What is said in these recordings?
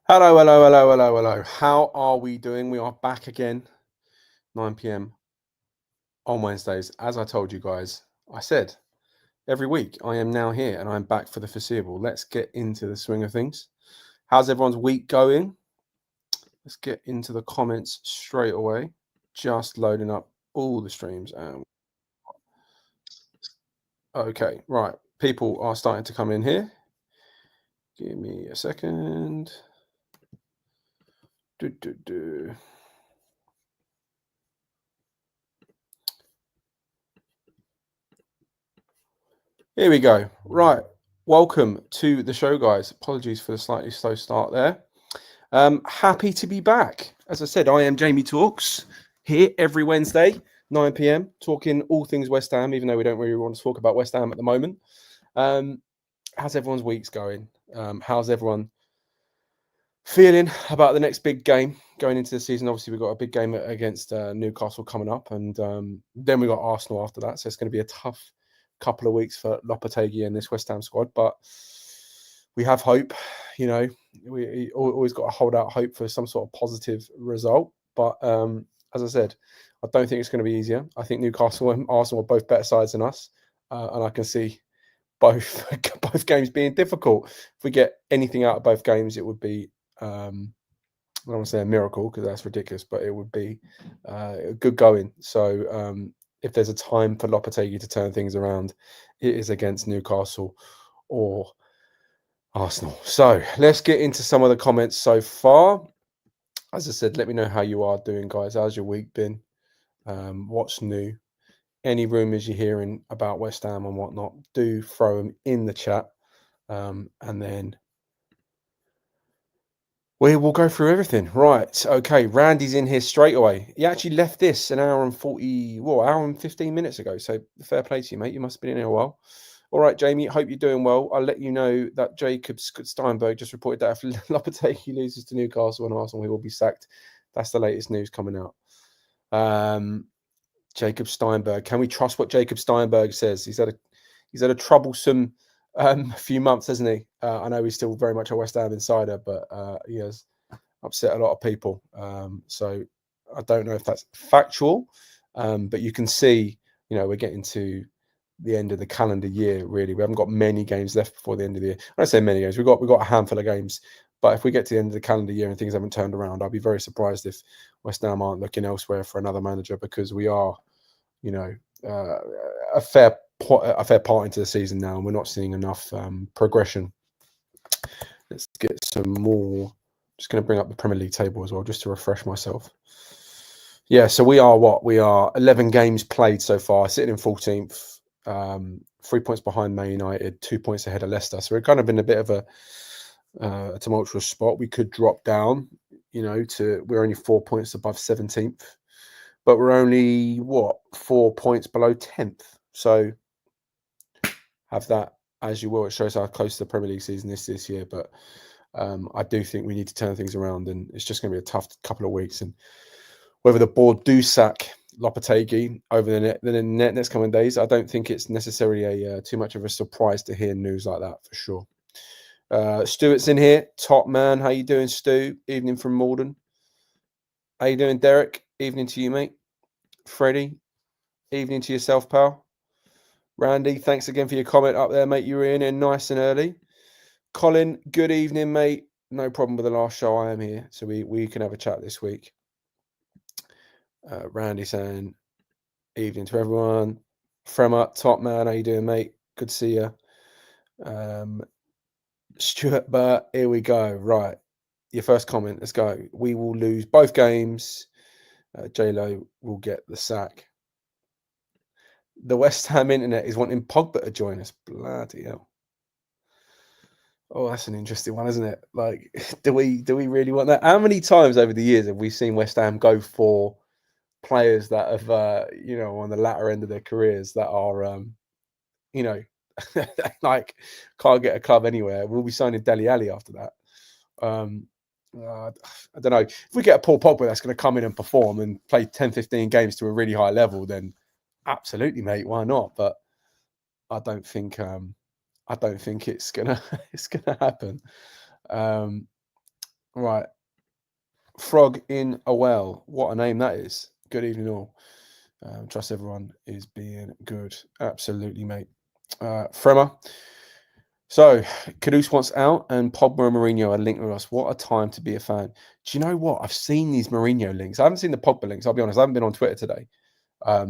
Hello, hello, hello, hello, hello. How are we doing? We are back again, 9 p.m. on Wednesdays. As I told you guys, I said every week I am now here and I'm back for the foreseeable. Let's get into the swing of things. How's everyone's week going? Let's get into the comments straight away. Just loading up all the streams. And okay, right. People are starting to come in here. Give me a second. Do, do, do. Here we go. Right. Welcome to the show, guys. Apologies for the slightly slow start there. Happy to be back. As I said, I am Jamie Talks here every Wednesday, 9 p.m., talking all things West Ham, even though we don't really want to talk about West Ham at the moment. How's everyone's weeks going? How's everyone feeling about the next big game going into the season? Obviously, we've got a big game against Newcastle coming up, and then we've got Arsenal after that. So it's going to be a tough couple of weeks for Lopetegui and this West Ham squad. But we have hope. You know, we always got to hold out hope for some sort of positive result. But as I said, I don't think it's going to be easier. I think Newcastle and Arsenal are both better sides than us, and I can see both games being difficult. If we get anything out of both games, it would be I don't want to say a miracle because that's ridiculous, but it would be good going. So if there's a time for Lopetegui to turn things around, it is against Newcastle or Arsenal. So let's get into some of the comments so far. As I said, let me know how you are doing, guys. How's your week been? What's new? Any rumours you're hearing about West Ham and whatnot, do throw them in the chat. And then we will go through everything. Right. Okay. Randy's in here straight away. He actually left this an hour and 15 minutes ago. So fair play to you, mate. You must have been in here a while. All right, Jamie. Hope you're doing well. I'll let you know that Jacob Steinberg just reported that if Lopetegui loses to Newcastle and Arsenal, he will be sacked. That's the latest news coming out. Jacob Steinberg. Can we trust what Jacob Steinberg says? He's had a troublesome few months, hasn't he? I know he's still very much a West Ham insider, but he has upset a lot of people. So I don't know if that's factual, but you can see, we're getting to the end of the calendar year. Really, we haven't got many games left before the end of the year. When I say many games, we've got a handful of games. But if we get to the end of the calendar year and things haven't turned around, I'll be very surprised if West Ham aren't looking elsewhere for another manager because we are, a fair part into the season now, and we're not seeing enough progression. Let's get some more. Just going to bring up the Premier League table as well, just to refresh myself. Yeah, so we are 11 games played so far, sitting in 14th, 3 points behind Man United, 2 points ahead of Leicester. So we're kind of in a bit of a tumultuous spot. We could drop down, we're only 4 points above 17th, but we're only 4 points below 10th. So have that as you will. It shows how close the Premier League season is this year, but I do think we need to turn things around, and it's just going to be a tough couple of weeks. And whether the board do sack Lopetegui over the next coming days, I don't think it's necessarily too much of a surprise to hear news like that for sure. Stuart's in here, top man. How you doing, Stu? Evening from Malden. How you doing, Derek? Evening to you, mate. Freddie, evening to yourself, pal. Randy, thanks again for your comment up there, mate. You were in here nice and early. Colin, good evening, mate. No problem with the last show. I am here, so we can have a chat this week. Randy saying, evening to everyone. Fremmer, top man, how you doing, mate? Good to see you. Stuart Burt, here we go. Right, your first comment. Let's go. We will lose both games. J-Lo will get the sack. The West Ham internet is wanting Pogba to join us. Bloody hell. Oh, that's an interesting one, isn't it? Like, do we really want that? How many times over the years have we seen West Ham go for players that have, on the latter end of their careers that are, like can't get a club anywhere? We'll be signing Dele Alli after that. I don't know. If we get a Paul Pogba that's going to come in and perform and play 10, 15 games to a really high level, then absolutely, mate. Why not? But I don't think it's gonna happen. Right. Frog in a well. What a name that is. Good evening, all. Trust everyone is being good. Absolutely, mate. Fremmer. So, Caduce wants out, and Pogba and Mourinho are linked with us. What a time to be a fan. Do you know what? I've seen these Mourinho links. I haven't seen the Pogba links. I'll be honest. I haven't been on Twitter today. I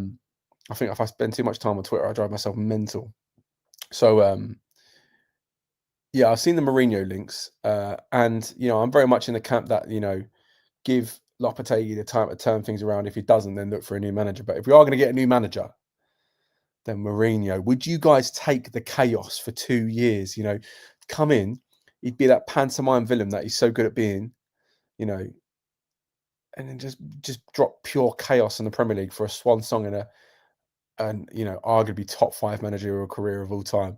think if I spend too much time on Twitter, I drive myself mental. So, yeah, I've seen the Mourinho links. And, I'm very much in the camp that, give Lopetegui the time to turn things around. If he doesn't, then look for a new manager. But if we are going to get a new manager, then Mourinho. Would you guys take the chaos for 2 years? Come in, he'd be that pantomime villain that he's so good at being, and then just drop pure chaos in the Premier League for a swan song and arguably top 5 managerial career of all time.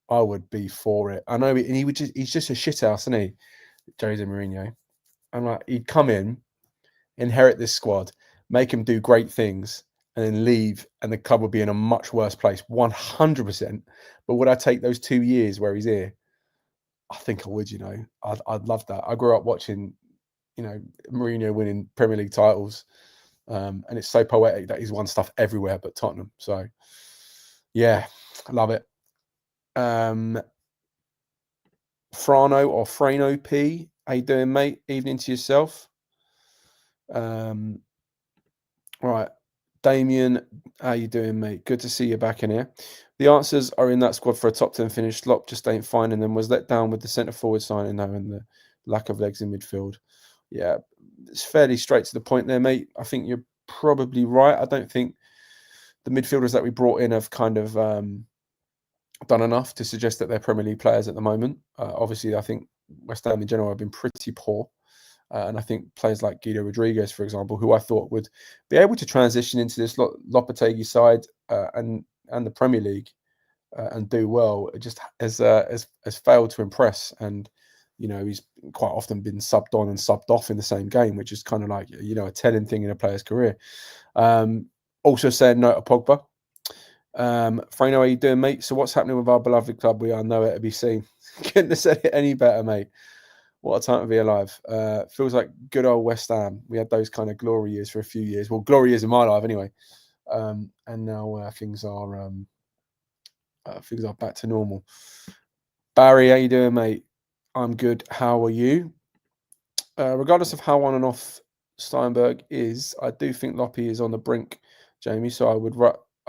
I would be for it. I know, and he's just a shithouse, isn't he, Jose Mourinho? And like he'd come in, inherit this squad, make him do great things, and then leave, and the club would be in a much worse place, 100%. But would I take those 2 years where he's here? I think I would. I'd love that. I grew up watching, Mourinho winning Premier League titles, and it's so poetic that he's won stuff everywhere but Tottenham. So, yeah, I love it. Frano or Frano P, how you doing, mate? Evening to yourself. Right, Damien, how you doing, mate? Good to see you back in here. The answers are in that squad for a top 10 finish. Slop just ain't finding them. Was let down with the centre forward signing though, and the lack of legs in midfield. Yeah, it's fairly straight to the point there, mate. I think you're probably right. I don't think the midfielders that we brought in have kind of done enough to suggest that they're Premier League players at the moment. Obviously, I think West Ham in general have been pretty poor. And I think players like Guido Rodriguez, for example, who I thought would be able to transition into this Lopetegui side and the Premier League and do well, it just has failed to impress. And he's quite often been subbed on and subbed off in the same game, which is kind of like a telling thing in a player's career. Also saying no to Pogba. Frano, how you doing, mate? So what's happening with our beloved club? We are nowhere to be seen. Couldn't have said it any better, mate. What a time to be alive. Feels like good old West Ham. We had those kind of glory years for a few years. Well, glory years in my life anyway. And now things are back to normal. Barry, how you doing, mate? I'm good. How are you? Regardless of how on and off Steinberg is, I do think Loppy is on the brink, Jamie. So I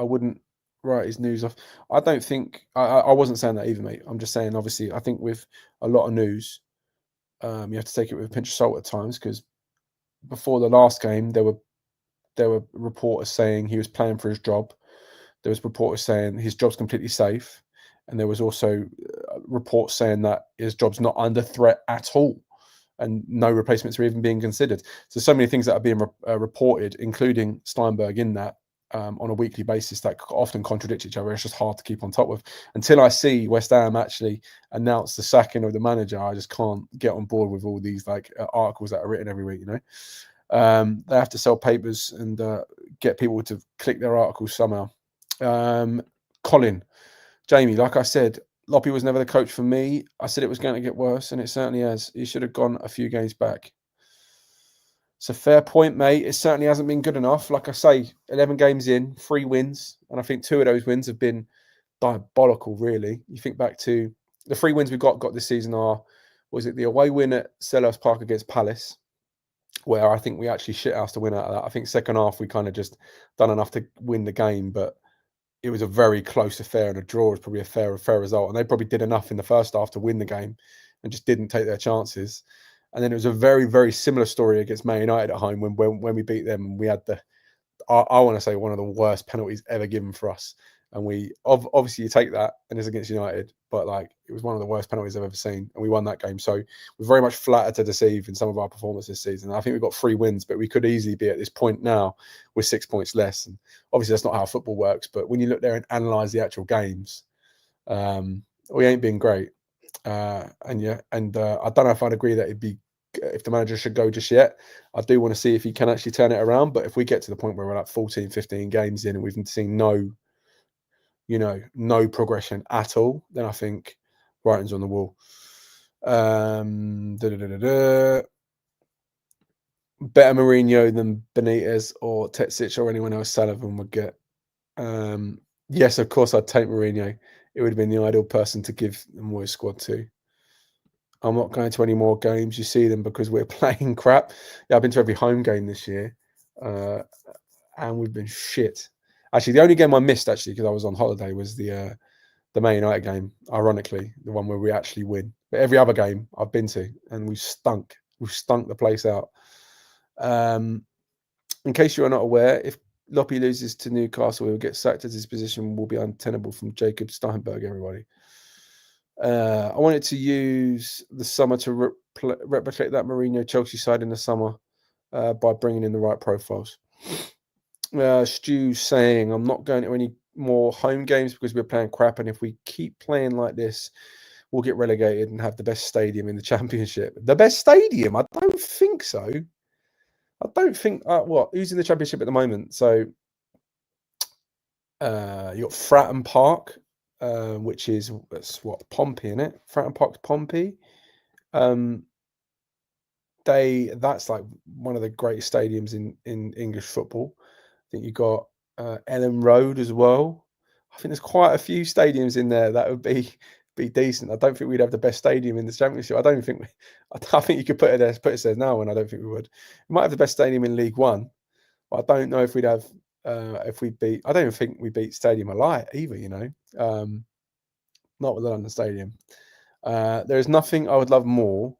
wouldn't write his news off. I don't think I wasn't saying that either, mate. I'm just saying, obviously, I think with a lot of news, you have to take it with a pinch of salt at times, because before the last game, there were reporters saying he was playing for his job. There was reporters saying his job's completely safe, and there was also reports saying that his job's not under threat at all, and no replacements are even being considered. So many things that are being reported, including Steinberg, in that on a weekly basis, that often contradict each other. It's just hard to keep on top of. Until I see West Ham actually announce the sacking of the manager, I just can't get on board with all these articles that are written every week. They have to sell papers and get people to click their articles somehow. Colin, Jamie, like I said, Loppy was never the coach for me. I said it was going to get worse, and it certainly has. He should have gone a few games back. It's a fair point, mate. It certainly hasn't been good enough. Like I say, 11 games in, 3 wins. And I think 2 of those wins have been diabolical, really. You think back to the 3 wins we got this season was it the away win at Selhurst Park against Palace, where I think we actually shithoused to win out of that. I think second half we kind of just done enough to win the game, but it was a very close affair, and a draw was probably a fair result. And they probably did enough in the first half to win the game and just didn't take their chances. And then it was a very, very similar story against Man United at home when we beat them, and we had I want to say one of the worst penalties ever given for us. And we obviously you take that, and it's against United, but it was one of the worst penalties I've ever seen, and we won that game. So we're very much flattered to deceive in some of our performances this season. I think we've got 3 wins, but we could easily be at this point now with 6 points less. And obviously that's not how football works. But when you look there and analyse the actual games, we ain't been great. I don't know if I'd agree that if the manager should go just yet. I do want to see if he can actually turn it around. But if we get to the point where we're 14, 15 games in and we've seen no progression at all, then I think writing's on the wall. better Mourinho than Benitez or Tetsic or anyone else Sullivan would get. Yes, of course, I'd take Mourinho. It would have been the ideal person to give the Moyes squad to. I'm not going to any more games. You see them because we're playing crap. Yeah, I've been to every home game this year, and we've been shit. Actually, the only game I missed, actually, because I was on holiday, was the Man United game. Ironically, the one where we actually win. But every other game I've been to, and we've stunk. We've stunk the place out. In case you are not aware, if Loppy loses to Newcastle, he'll get sacked as his position will be untenable from Jacob Steinberg, everybody. I wanted to use the summer to replicate that Mourinho Chelsea side in the summer by bringing in the right profiles. Stu saying, I'm not going to any more home games because we're playing crap, and if we keep playing like this, we'll get relegated and have the best stadium in the Championship. The best stadium? I don't think so. I don't think. Who's in the Championship at the moment? So you got Fratton Park, which is Pompey, isn't it? Fratton Park's Pompey. That's like one of the greatest stadiums in English football. I think you got Ellen Road as well. I think there's quite a few stadiums in there that would be decent. I don't think we'd have the best stadium in the Championship. I think you could put it there now, and I don't think we would. We might have the best stadium in League One, but I don't know if we'd have if we beat. I don't even think we beat Stadium of Light either. Not with the London Stadium. There is nothing I would love more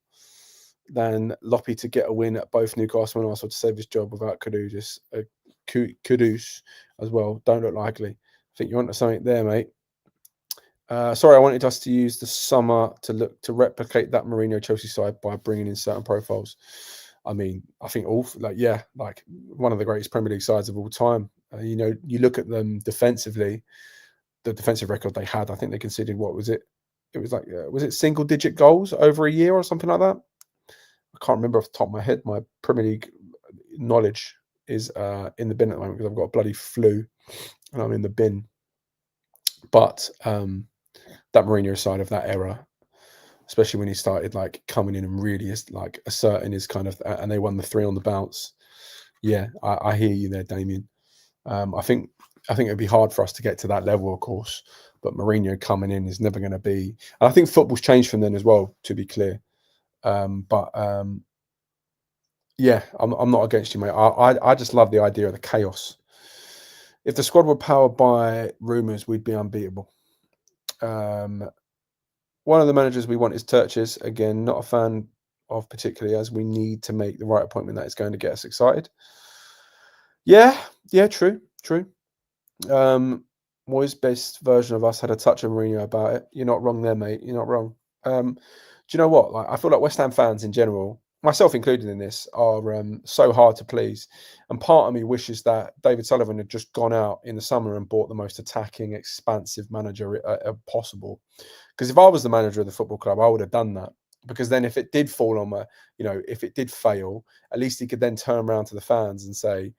than Loppy to get a win at both Newcastle and Arsenal to save his job without Kudus as well. Don't look likely. I think you're onto something there, mate. Sorry, I wanted us to use the summer to replicate that Mourinho Chelsea side by bringing in certain profiles. I mean, I think like one of the greatest Premier League sides of all time. You look at them defensively, the defensive record they had. I think they conceded, what was it? It was like, was it single-digit goals over a year or something like that? I can't remember off the top of my head. My Premier League knowledge is in the bin at the moment because I've got a bloody flu and I'm in the bin. But that Mourinho side of that era, especially when he started like coming in and really like asserting his kind of, and they won the 3 on the bounce. Yeah, I hear you there, Damien. I think it'd be hard for us to get to that level, of course. But Mourinho coming in is never going to be. And I think football's changed from then as well, to be clear. Yeah, I'm not against you, mate. I just love the idea of the chaos. If the squad were powered by rumours, we'd be unbeatable. One of the managers we want is Turches. Again, not a fan of particularly, as we need to make the right appointment that is going to get us excited. Yeah, true. Moyes' best version of us had a touch of Mourinho about it. You're not wrong there, mate. You're not wrong. Do you know what? Like, I feel like West Ham fans in general, myself included in this, are so hard to please. And part of me wishes that David Sullivan had just gone out in the summer and bought the most attacking, expansive manager possible. Because if I was the manager of the football club, I would have done that. Because then if it did fall on if it did fail, at least he could then turn around to the fans and say,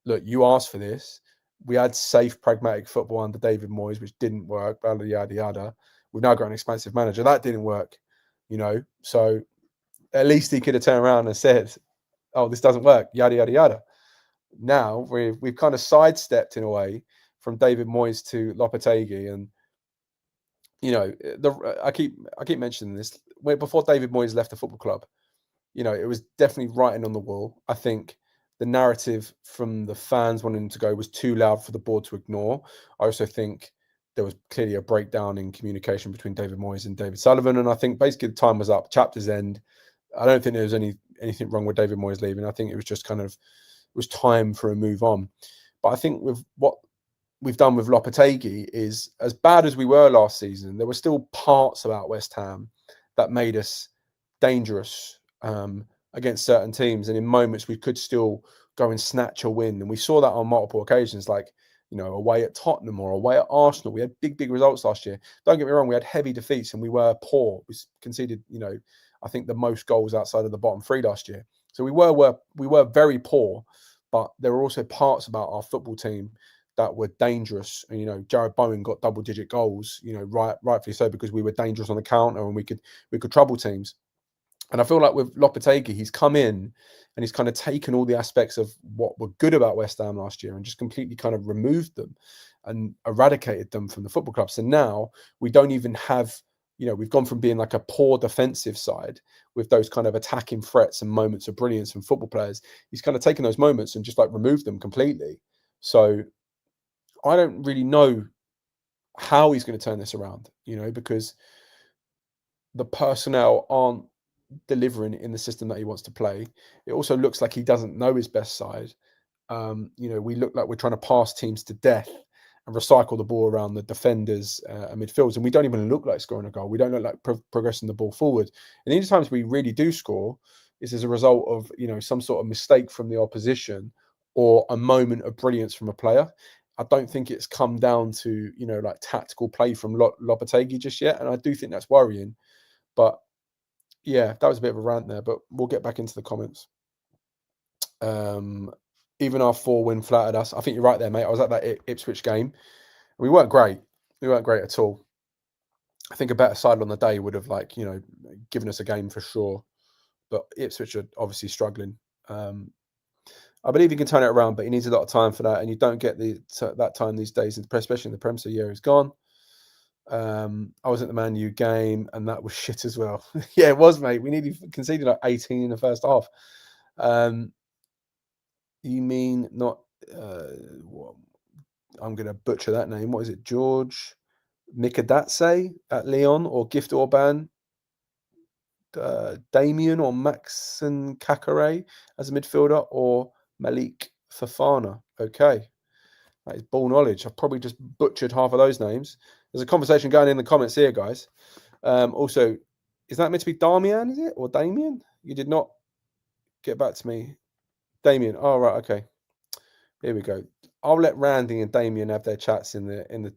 look, you asked for this. We had safe, pragmatic football under David Moyes, which didn't work, yada, yada, yada. We've now got an expansive manager. That didn't work, So at least he could have turned around and said, oh, this doesn't work, yada, yada, yada. Now we've kind of sidestepped in a way from David Moyes to Lopetegui. And, I keep mentioning this. Before David Moyes left the football club, it was definitely writing on the wall. I think the narrative from the fans wanting to go was too loud for the board to ignore. I also think there was clearly a breakdown in communication between David Moyes and David Sullivan. And I think basically the time was up, chapter's end. I don't think there was anything wrong with David Moyes leaving. I think it was just it was time for a move on. But I think with what we've done with Lopetegui is, as bad as we were last season, there were still parts about West Ham that made us dangerous against certain teams, and in moments we could still go and snatch a win. And we saw that on multiple occasions, like away at Tottenham or away at Arsenal. We had big results last year. Don't get me wrong, we had heavy defeats and we were poor. We conceded, I think the most goals outside of the bottom 3 last year. So we were very poor, but there were also parts about our football team that were dangerous. And, Jared Bowen got double-digit goals, rightfully so, because we were dangerous on the counter and we could trouble teams. And I feel like with Lopetegui, he's come in and he's kind of taken all the aspects of what were good about West Ham last year and just completely kind of removed them and eradicated them from the football club. So now we don't even have, we've gone from being like a poor defensive side with those kind of attacking threats and moments of brilliance from football players. He's kind of taken those moments and just like removed them completely. So I don't really know how he's going to turn this around, because the personnel aren't delivering in the system that he wants to play. It also looks like he doesn't know his best side. We look like we're trying to pass teams to death and recycle the ball around the defenders and midfields, and we don't even look like scoring a goal. We don't look like progressing the ball forward. And the times we really do score is as a result of some sort of mistake from the opposition or a moment of brilliance from a player. I don't think it's come down to like tactical play from Lopetegui just yet, and I do think that's worrying. But yeah, that was a bit of a rant there, but we'll get back into the comments. Even our 4-win flattered us. I think you're right there, mate. I was at that Ipswich game. We weren't great. We weren't great at all. I think a better side on the day would have given us a game for sure. But Ipswich are obviously struggling. I believe he can turn it around, but he needs a lot of time for that, and you don't get that time these days, especially in the Premier. So yeah, he's gone. I was at the Man U game, and that was shit as well. Yeah, it was, mate. We nearly conceded like 18 in the first half. You mean not? I'm going to butcher that name. What is it? George Mikadatse at Lyon, or Gift Orban, Damien or Maxon Kakare as a midfielder, or Malik Fafana. Okay. That is ball knowledge. I've probably just butchered half of those names. There's a conversation going in the comments here, guys. Also, is that meant to be Damian, is it? Or Damien? You did not get back to me. Damien. Oh, right, okay. Here we go. I'll let Randy and Damien have their chats in the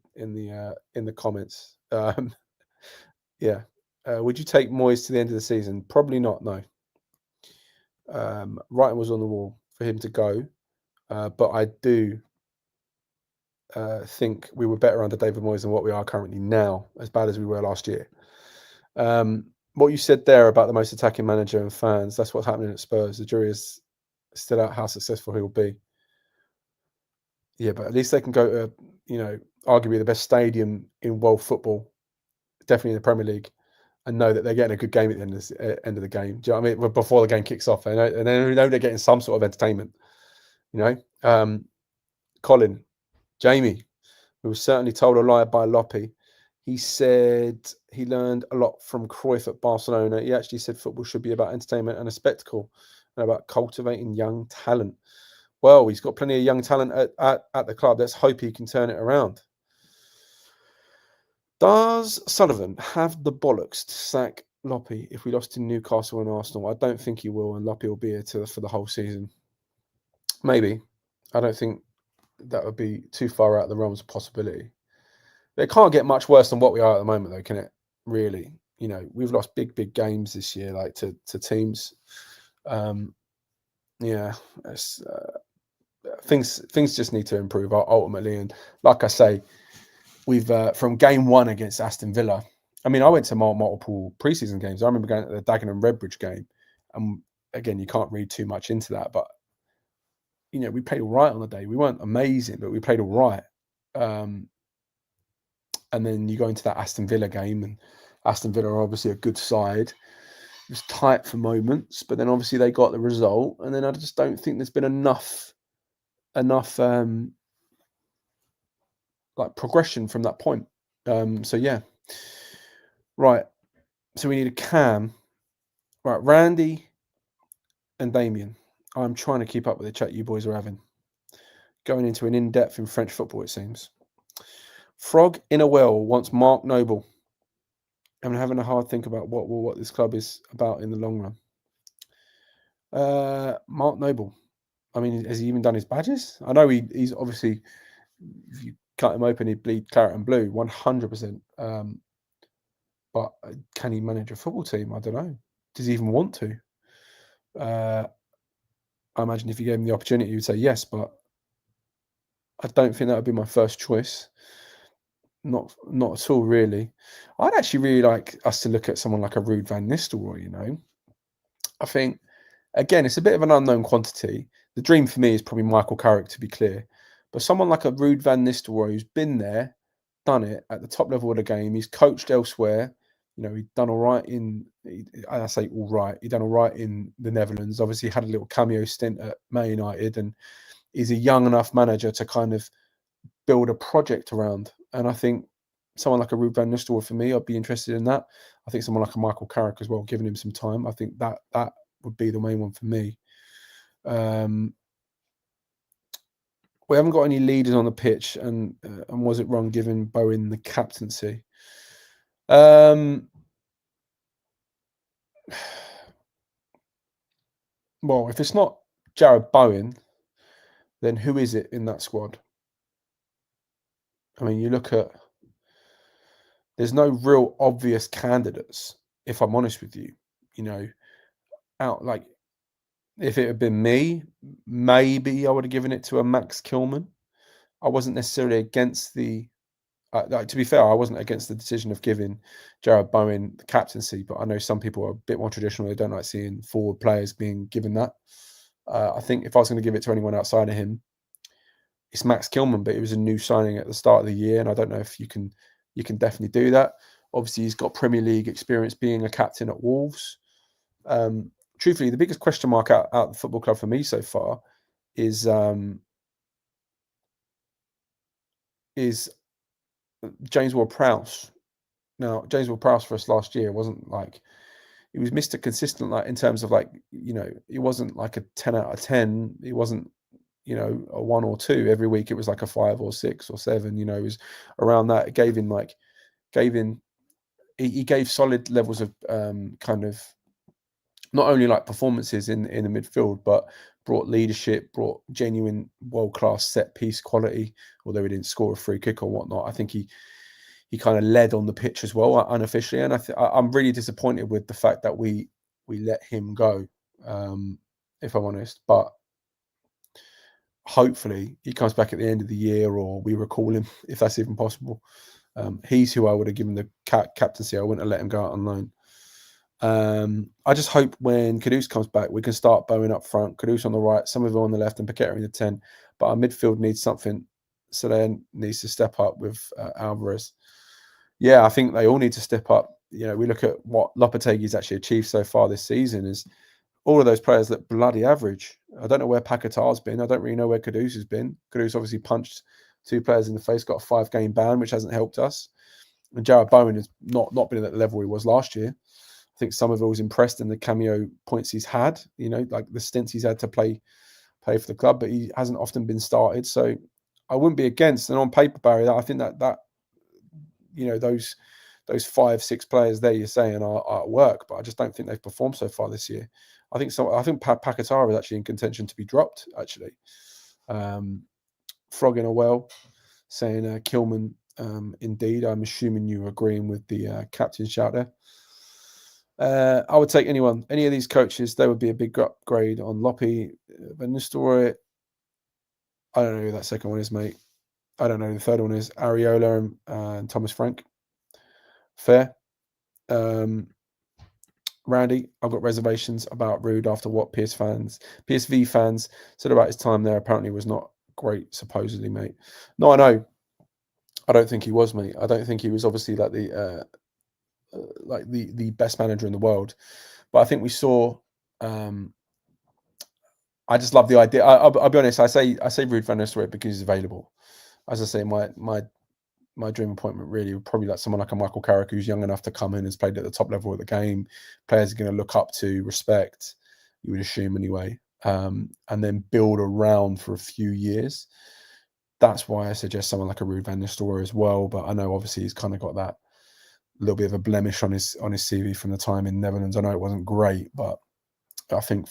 comments. Yeah. Would you take Moyes to the end of the season? Probably not, no. Writing was on the wall for him to go. But I do think we were better under David Moyes than what we are currently now, as bad as we were last year. What you said there about the most attacking manager and fans, that's what's happening at Spurs. The jury is still out how successful he will be. Yeah, but at least they can go to, arguably the best stadium in world football, definitely in the Premier League, and know that they're getting a good game at the end of the game. Do you know what I mean? Before the game kicks off, and they know they're getting some sort of entertainment. Colin, Jamie, who was certainly told a lie by Loppy. He said he learned a lot from Cruyff at Barcelona. He actually said football should be about entertainment and a spectacle, and about cultivating young talent. Well, he's got plenty of young talent at the club. Let's hope he can turn it around. Does Sullivan have the bollocks to sack Loppy if we lost to Newcastle and Arsenal? I don't think he will, and Loppy will be here for the whole season. Maybe. I don't think that would be too far out of the realms of possibility. It can't get much worse than what we are at the moment, though, can it? Really, we've lost big games this year, like to teams. Yeah, things just need to improve ultimately. And like I say, we've from game 1 against Aston Villa. I mean, I went to multiple preseason games. I remember going to the Dagenham Redbridge game, and again, you can't read too much into that, but we played all right on the day. We weren't amazing, but we played all right. And then you go into that Aston Villa game, and Aston Villa are obviously a good side. It was tight for moments, but then obviously they got the result. And then I just don't think there's been enough like progression from that point. So yeah. Right. So we need a cam. Right, Randy and Damien. I'm trying to keep up with the chat you boys are having. Going into an in-depth in French football, it seems. Frog in a well wants Mark Noble. I'm having a hard think about what this club is about in the long run. Mark Noble. I mean, has he even done his badges? I know he's obviously, if you cut him open, he'd bleed claret and blue, 100%. But can he manage a football team? I don't know. Does he even want to? I imagine if you gave him the opportunity, he would say yes, but I don't think that would be my first choice. Not at all, really. I'd actually really like us to look at someone like a Ruud van Nistelrooy, I think, again, it's a bit of an unknown quantity. The dream for me is probably Michael Carrick, to be clear. But someone like a Ruud van Nistelrooy who's been there, done it at the top level of the game. He's coached elsewhere. He'd done all right I say all right. He done all right in the Netherlands. Obviously, had a little cameo stint at Man United, and he's a young enough manager to kind of build a project around. And I think someone like a Ruud van Nistelrooy, for me, I'd be interested in that. I think someone like a Michael Carrick as well, giving him some time. I think that would be the main one for me. We haven't got any leaders on the pitch, and was it wrong giving Bowen the captaincy? Well, if it's not Jared Bowen, then who is it in that squad? I mean, you look at, there's no real obvious candidates, if I'm honest with you. Out like, if it had been me, maybe I would have given it to a Max Kilman. I wasn't necessarily against the to be fair, I wasn't against the decision of giving Jared Bowen the captaincy, but I know some people are a bit more traditional. They don't like seeing forward players being given that. I think if I was going to give it to anyone outside of him, it's Max Kilman, but it was a new signing at the start of the year, and I don't know if you can definitely do that. Obviously, he's got Premier League experience being a captain at Wolves. Truthfully, the biggest question mark out the football club for me so far is James Ward-Prowse. Now, James Ward-Prowse for us last year wasn't like, he was Mr. Consistent, like in terms of like, it wasn't like a 10 out of 10. It wasn't, a 1 or 2 every week. It was like a 5 or 6 or 7. It was around that. It he gave solid levels of kind of not only like performances in the midfield, but brought leadership, brought genuine world-class set piece quality. Although he didn't score a free kick or whatnot, I think he kind of led on the pitch as well, unofficially. And I'm really disappointed with the fact that we let him go, if I'm honest. But hopefully he comes back at the end of the year, or we recall him, if that's even possible. He's who I would have given the captaincy. I wouldn't have let him go out on loan. I just hope when Kudus comes back, we can start Bowen up front, Kudus on the right, Somerville on the left, and Paqueta in the 10. But our midfield needs something. Soler needs to step up with Alvarez. Yeah, I think they all need to step up. We look at what Lopetegui's actually achieved so far this season. Is all of those players look bloody average. I don't know where Paqueta's been. I don't really know where Kudus has been. Kudus obviously punched 2 players in the face, got a 5-game ban, which hasn't helped us. And Jared Bowen has not been at the level he was last year. I think Somerville was impressed in the cameo points he's had, like the stints he's had to play for the club, but he hasn't often been started. So I wouldn't be against. And on paper, Barry, I think that those 5-6 players there you're saying are at work, but I just don't think they've performed so far this year. I think Paquetá is actually in contention to be dropped, actually. Frogging a well, saying Kilman, indeed. I'm assuming you're agreeing with the captain shout there. I would take any of these coaches. They would be a big upgrade on Loppe. Van Nistelrooy, I don't know who that second one is, mate. I don't know who the third one is. Areola and Thomas Frank. Fair. Randy, I've got reservations about Ruud after what PSV fans said about his time there. Apparently was not great, supposedly, mate. No, I know. I don't think he was, mate. I don't think he was obviously like the best manager in the world. But I think we saw. I just love the idea. I'll be honest. I say Ruud van Nistelrooy because he's available. As I say, my dream appointment really would probably like someone like a Michael Carrick, who's young enough to come in and has played at the top level of the game. Players are going to look up to, respect, you would assume anyway, and then build around for a few years. That's why I suggest someone like a Ruud van Nistelrooy as well. But I know obviously he's kind of got that little bit of a blemish on his CV from the time in Netherlands. I know it wasn't great, but I think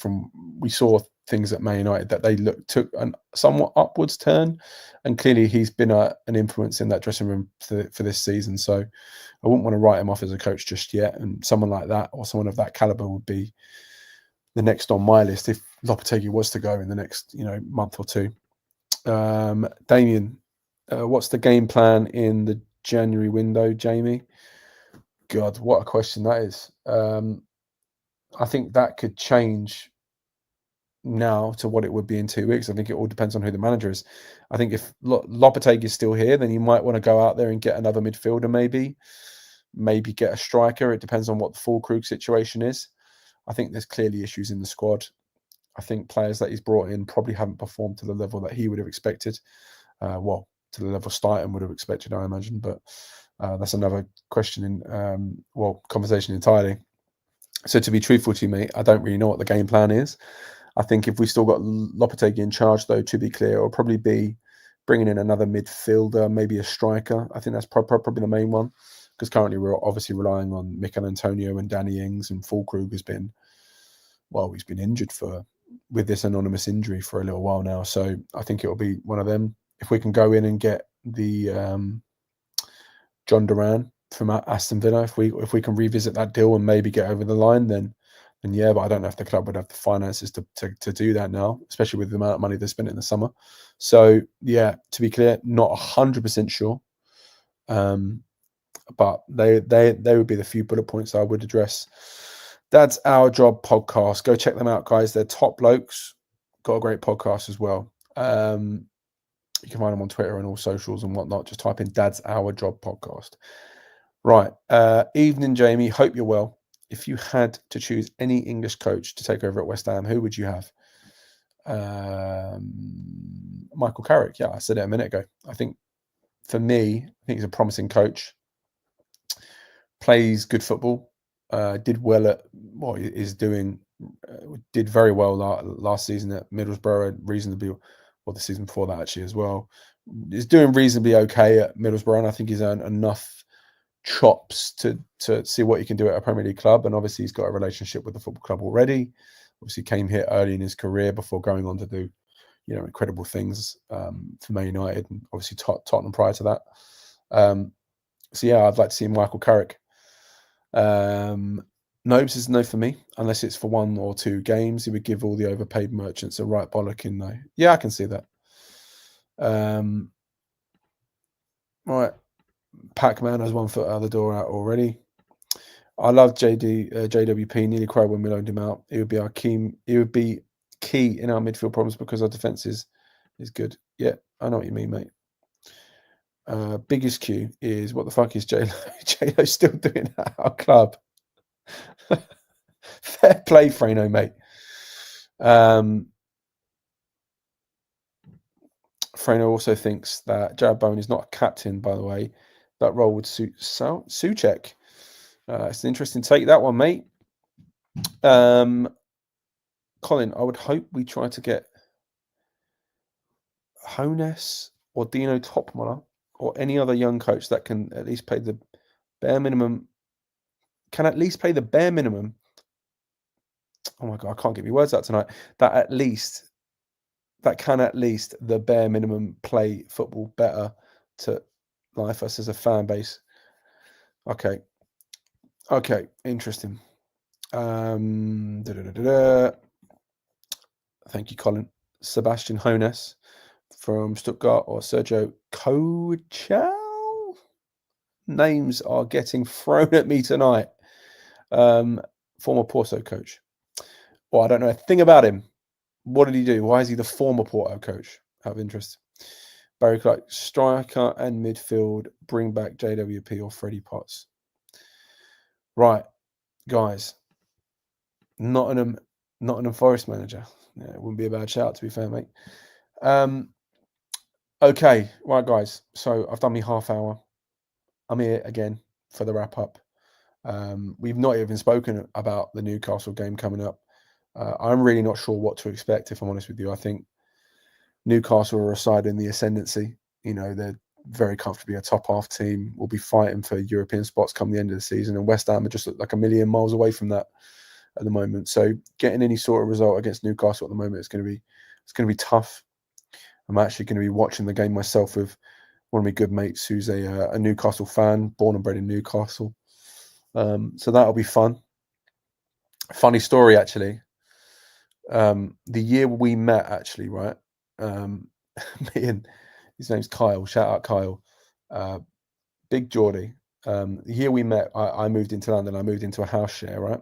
we saw things at Man United that they took a somewhat upwards turn, and clearly he's been an influence in that dressing room for this season. So I wouldn't want to write him off as a coach just yet. And someone like that, or someone of that caliber, would be the next on my list if Lopetegui was to go in the next month or two. Damien, what's the game plan in the January window, Jamie? God, what a question that is. I think that could change now to what it would be in 2 weeks. I think it all depends on who the manager is. I think if Lopetegui is still here, then you might want to go out there and get another midfielder, maybe get a striker. It depends on what the Füllkrug situation is. I think there's clearly issues in the squad. I think players that he's brought in probably haven't performed to the level that he would have expected. Well, to the level Stein would have expected, I imagine. But that's another question conversation entirely. So to be truthful to you, mate, I don't really know what the game plan is. I think if we still got Lopetegui in charge, though, to be clear, it'll probably be bringing in another midfielder, maybe a striker. I think that's probably the main one, because currently we're obviously relying on Mikel Antonio and Danny Ings, and Füllkrug he's been injured with this anonymous injury for a little while now. So I think it'll be one of them. If we can go in and get the John Duran from Aston Villa, if we can revisit that deal and maybe get over the line, then yeah, but I don't know if the club would have the finances to do that now, especially with the amount of money they spent in the summer. So yeah, to be clear, not 100% sure, but they would be the few bullet points I would address. That's Our Job podcast. Go check them out, guys. They're top blokes. Got a great podcast as well. You can find them on Twitter and all socials and whatnot. Just type in Dad's Our Job podcast. Right. Evening, Jamie. Hope you're well. If you had to choose any English coach to take over at West Ham, who would you have? Michael Carrick. Yeah, I said it a minute ago. I think for me, I think he's a promising coach. Plays good football. Did well at what is doing. Did very well last season at Middlesbrough. Reasonably, well, the season before that actually as well. Is doing reasonably okay at Middlesbrough, and I think he's earned enough chops to see what he can do at a Premier League club. And obviously, he's got a relationship with the football club already. Obviously, came here early in his career before going on to do, incredible things for Man United, and obviously Tottenham prior to that. So yeah, I'd like to see Michael Carrick. Nobes is no for me, unless it's for 1 or 2 games. He would give all the overpaid merchants a right bollocking though. Yeah, I can see that. Right, Pac-Man has 1 foot out of the door out already. I love JWP. Nearly cried when we loaned him out. It would be key in our midfield problems because our defense is good. Yeah, I know what you mean, mate. Biggest Q is, what the fuck is J-Lo still doing at our club? Fair play, Frano, mate. Frano also thinks that Jared Bowen is not a captain, by the way. That role would suit Souček. It's an interesting take, that one, mate. Colin, I would hope we try to get Hones or Dino Topmiller or any other young coach that can at least pay the bare minimum. Oh my God, I can't get my words out tonight. That can at least the bare minimum play football better to life us as a fan base. Okay, interesting. Thank you, Colin. Sebastian Hones from Stuttgart or Sergio Cochal? Names are getting thrown at me tonight. Former Porto coach. Well, I don't know a thing about him. What did he do? Why is he the former Porto coach? Out of interest. Barry Clark, striker and midfield, bring back JWP or Freddie Potts. Right, guys. Nottingham Forest manager. Yeah, it wouldn't be a bad shout, to be fair, mate. Okay, right, guys. So I've done my half hour. I'm here again for the wrap up. We've not even spoken about the Newcastle game coming up. I'm really not sure what to expect, if I'm honest with you. I think Newcastle are a side in the ascendancy. They're very comfortably a top half team. Will be fighting for European spots come the end of the season, and West Ham are just like a million miles away from that at the moment. So getting any sort of result against Newcastle at the moment is going to be tough. I'm actually going to be watching the game myself with one of my good mates who's a Newcastle fan, born and bred in Newcastle. So that'll be fun. Funny story, actually. The year we met, actually, right? Me and his name's Kyle. Shout out Kyle. Big Geordie. The year we met, I moved into London. I moved into a house share, right?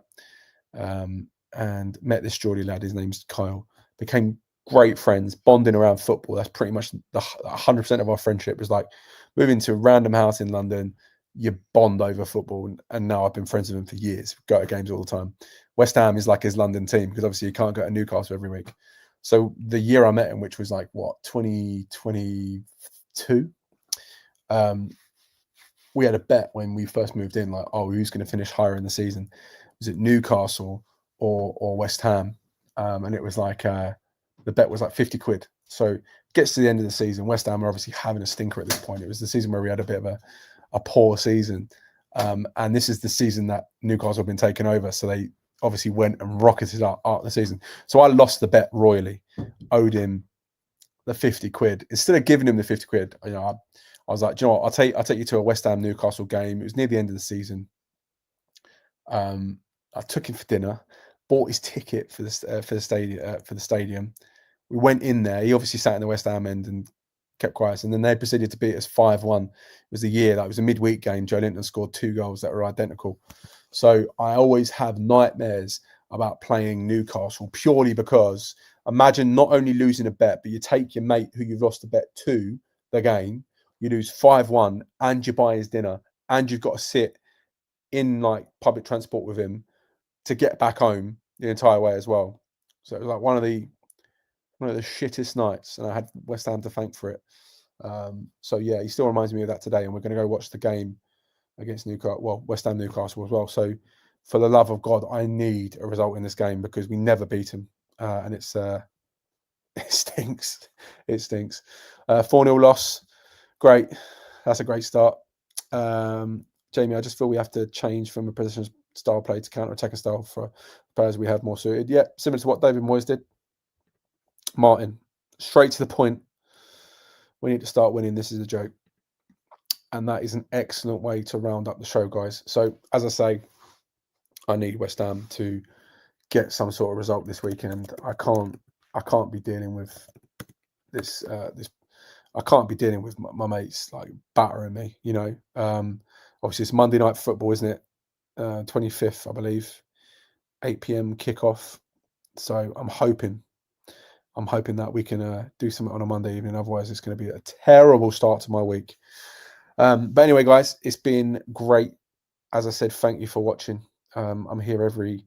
and met this Geordie lad. His name's Kyle. Became great friends, bonding around football. That's pretty much the 100% of our friendship. Was like moving to a random house in London. You bond over football, and now I've been friends with him for years. Go to games all the time. West Ham is like his London team because obviously you can't go to Newcastle every week. So the year I met him, which was like what 2022, we had a bet when we first moved in, like, oh, who's going to finish higher in the season? Was it Newcastle or West Ham? And it was like the bet was like 50 quid. So it gets to the end of the season. West Ham are obviously having a stinker at this point. It was the season where we had a bit of a poor season. And this is the season that Newcastle have been taken over. So they obviously went and rocketed out the season. So I lost the bet royally, owed him the 50 quid. Instead of giving him the 50 quid, you know, I was like, do you know what? I'll take you to a West Ham Newcastle game. It was near the end of the season. I took him for dinner, bought his ticket for the stadium. We went in there. He obviously sat in the West Ham end and kept quiet. And then they proceeded to beat us 5-1. It was the year that was a midweek game. Joe Linton scored 2 goals that were identical. So I always have nightmares about playing Newcastle purely because imagine not only losing a bet, but you take your mate who you've lost a bet to the game, you lose 5-1 and you buy his dinner and you've got to sit in like public transport with him to get back home the entire way as well. So it was like one of the shittest nights, and I had West Ham to thank for it. So yeah, he still reminds me of that today, and we're going to go watch the game against West Ham Newcastle as well. So for the love of God, I need a result in this game because we never beat him, and it's it stinks. It stinks. 4-0 loss. Great. That's a great start. Jamie, I just feel we have to change from a position style play to counter-attacker style for players we have more suited. Yeah, similar to what David Moyes did. Martin, straight to the point. We need to start winning. This is a joke. And that is an excellent way to round up the show, guys. So, as I say, I need West Ham to get some sort of result this weekend. I can't be dealing with this. I can't be dealing with my mates like battering me. You know, obviously it's Monday Night Football, isn't it? 25th, I believe, 8 p.m. kickoff. So I'm hoping that we can do something on a Monday evening. Otherwise, it's going to be a terrible start to my week. But anyway, guys, it's been great. As I said, thank you for watching. I'm here every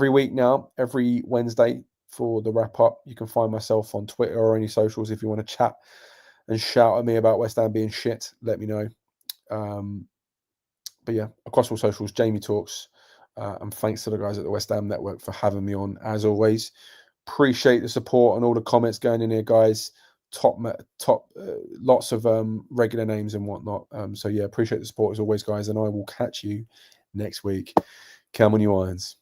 week now, every Wednesday for the wrap up. You can find myself on Twitter or any socials if you want to chat and shout at me about West Ham being shit. Let me know. But yeah, across all socials, Jamie Talks. And thanks to the guys at the West Ham Network for having me on, as always. Appreciate the support and all the comments going in here, guys. Top lots of regular names and whatnot. So yeah, appreciate the support as always, guys, and I will catch you next week. Come on, you irons.